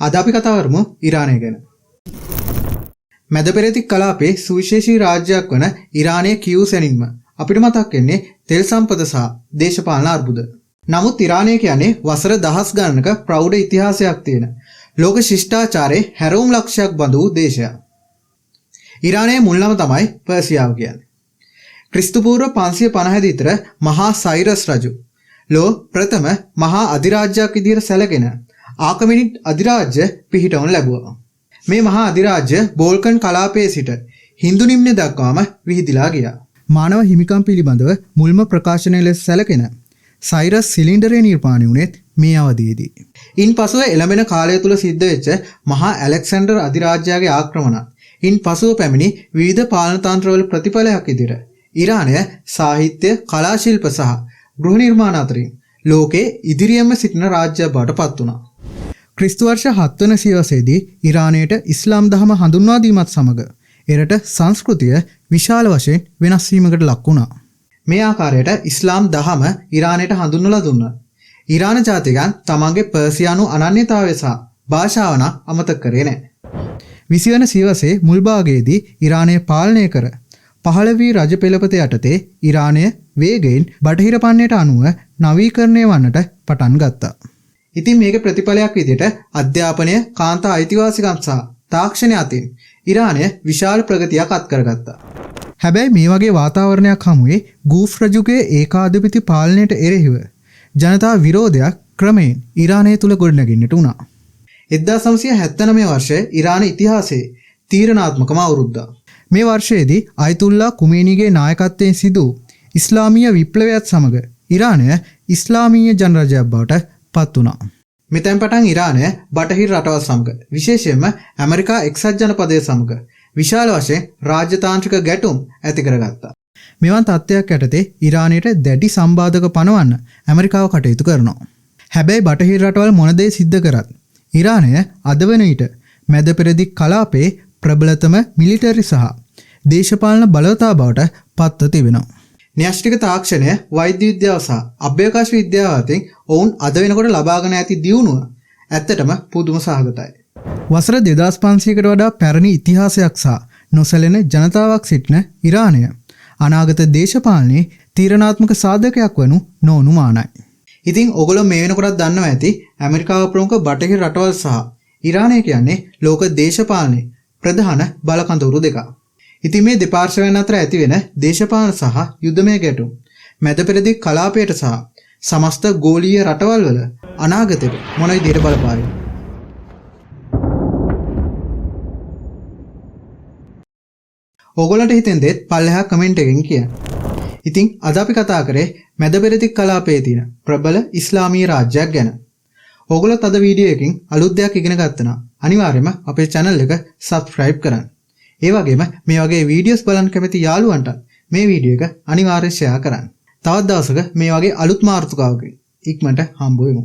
අද අපි කතා කරමු ඉරානය ගැන. මැද පෙරදිග කලාපයේ සුවිශේෂී රාජ්‍යයක් වන ඉරානයේ කියූ සැනින්ම අපිට මතක් වෙන්නේ තෙල් සම්පත සහ දේශපාලන අර්බුද. නමුත් ඉරානය කියන්නේ වසර දහස් ගණනක ප්‍රෞಢ ඉතිහාසයක් තියෙන ලෝක ශිෂ්ටාචාරයේ හැරවුම් ලක්ෂයක් බඳු වූ දේශයක්. ඉරානයේ මුල් නම තමයි පර්සියාව කියන්නේ. ක්‍රිස්තු පූර්ව 550 විතර මහා සයිරස් රජු ලෝ ප්‍රථම මහා අධිරාජ්‍යයක් විදිහට සැලකෙන ආකමිනිඩ් අධිරාජ්‍ය පිහිටවනු ලැබුවා. මේ මහා අධිරාජ්‍ය බෝල්කන් කලාපයේ සිට හින්දු නිම්නය දක්වාම විහිදිලා ගියා. මානව හිමිකම් පිළිබඳව මුල්ම ප්‍රකාශනය ලෙස සැලකෙන සයිරස් සිලින්ඩරය නිර්මාණය වුණේත් මේ අවධියේදී. ඉන්පසුව එළඹෙන කාලය තුල සිද්ධ වෙච්ච මහා ඇලෙක්සැන්ඩර් අධිරාජ්‍යයාගේ ආක්‍රමණත් ඉන්පසුව පැමිණි විවිධ පාලන තන්ත්‍රවල ප්‍රතිඵලයක් විදිහට ඉරානය සාහිත්‍ය, කලා ශිල්ප සහ ගෘහ නිර්මාණ අතරින් ලෝකයේ ඉදිරියෙන්ම සිටින රාජ්‍යයක් බවට පත් වුණා. ක්‍රිස්තු වර්ෂ 7 වන සියවසේදී ඉරානයට ඉස්ලාම් දහම හඳුන්වා දීමත් සමග එරට සංස්කෘතිය විශාල වශයෙන් වෙනස් වීමකට ලක් වුණා. මේ ආකාරයට ඉස්ලාම් දහම ඉරානයට හඳුන්වලා දුන්නා. ඉරාන ජාතිකයන් තමන්ගේ පර්සියානු අනන්‍යතාවය සහ භාෂාව නම් අමතක කරේ නැහැ. 20 වන සියවසේ මුල් භාගයේදී ඉරානය පාලනය කර පහළවී රජ පෙළපත යටතේ ඉරානය වේගයෙන් බටහිර පන්නයට අනුව නවීකරණය වන්නට පටන් ගත්තා. ඉතින් මේක ප්‍රතිඵලයක් විදිහට අධ්‍යාපනය, කාන්තා අයිතිවාසිකම් සහ තාක්ෂණය අතින් ඉරානය විශාල ප්‍රගතියක් අත් කරගත්තා. හැබැයි මේ වගේ වාතාවරණයක් හමුවේ ගූෆ් රජුගේ ඒකාධිපති පාලනයට එරෙහිව ජනතා විරෝධයක් ක්‍රමයෙන් ඉරානය තුල ගොඩනැගෙන්නට වුණා. 1979 වර්ෂයේ ඉරාන ඉතිහාසයේ තීරණාත්මකම අවුරුද්දක්. මේ වර්ෂයේදී අයතුල්ලා කුමේනීගේ නායකත්වයෙන් සිදු ඉස්ලාමීය විප්ලවයත් සමග ඉරානය ඉස්ලාමීය ජනරජයක් බවට පත් වුණා. මෙතෙන් පටන් ඉරානය බටහිර රටවල් සමග විශේෂයෙන්ම ඇමරිකා එක්සත් ජනපදය සමග විශාල වශයෙන් රාජ්‍යතාන්ත්‍රික ගැටුම් ඇති කරගත්තා. මෙවන් තත්ත්වයක් යටතේ ඉරානයට දැඩි සම්බාධක පනවන්න ඇමරිකාව කටයුතු කරනවා. හැබැයි බටහිර රටවල් මොන දේ සිද්ධ කරත් ඉරානය අද වන විට මැද පෙරදිග කලාපයේ ප්‍රබලතම මිලිටරි සහ දේශපාලන බලවතා බවට පත්ව තිබෙනවා. න්‍යෂ්ටික තාක්ෂණය, වෛද්‍ය විද්‍යාව සහ අභ්‍යවකාශ විද්‍යාව අතරින් ඔවුන් අද වෙනකොට ලබාගෙන ඇති දියුණුව ඇත්තටම පුදුම සහගතයි. වසර 2500කට වඩා පැරණි ඉතිහාසයක් සහ නොසැලෙන ජනතාවක් සිටින ඉරානය අනාගත දේශපාලනයේ තීරණාත්මක සාධකයක් වනු නොඅනුමානයි. ඉතින් ඔයගොල්ලෝ මේ වෙනකොටත් දන්නවා ඇති ඇමරිකාව ප්‍රමුඛ බටහිර රටවල් සහ ඉරානය කියන්නේ ලෝක දේශපාලනයේ ප්‍රධාන බලකඳවුරු දෙකක්. ඉතින් මේ දෙපාර්ශ්වයන් අතර ඇති වෙන දේශපාලන සහ යුද්ධමය ගැටුම් මැද පෙරදිග කලාපයට සහ සමස්ත ගෝලීය රටවල් වල අනාගතයට මොන විදිහට බලපායි? ඕගොල්ලන්ට හිතෙන් දෙත් පල්ලෙහා කමෙන්ට් එකෙන් කියන්න. ඉතින් අද අපි කතා කරේ මැද පෙරදිග කලාපයේ තියෙන ප්‍රබල ඉස්ලාමීය රාජ්‍යයක් ගැන. ඕගොල්ලොත් අද වීඩියෝ එකකින් අලුත් දෙයක් ඉගෙන ගත්තා නම් අනිවාර්යයෙන්ම අපේ channel එක subscribe කරන්න. ඒ වගේම මේ වගේ වීඩියෝස් බලන්න කැමති යාළුවන්ට මේ වීඩියෝ එක අනිවාර්යයෙන් ෂෙයා කරන්න. තවත් දවසක මේ වගේ අලුත් මාතෘකාවකින් ඉක්මනට හම්බ වෙමු.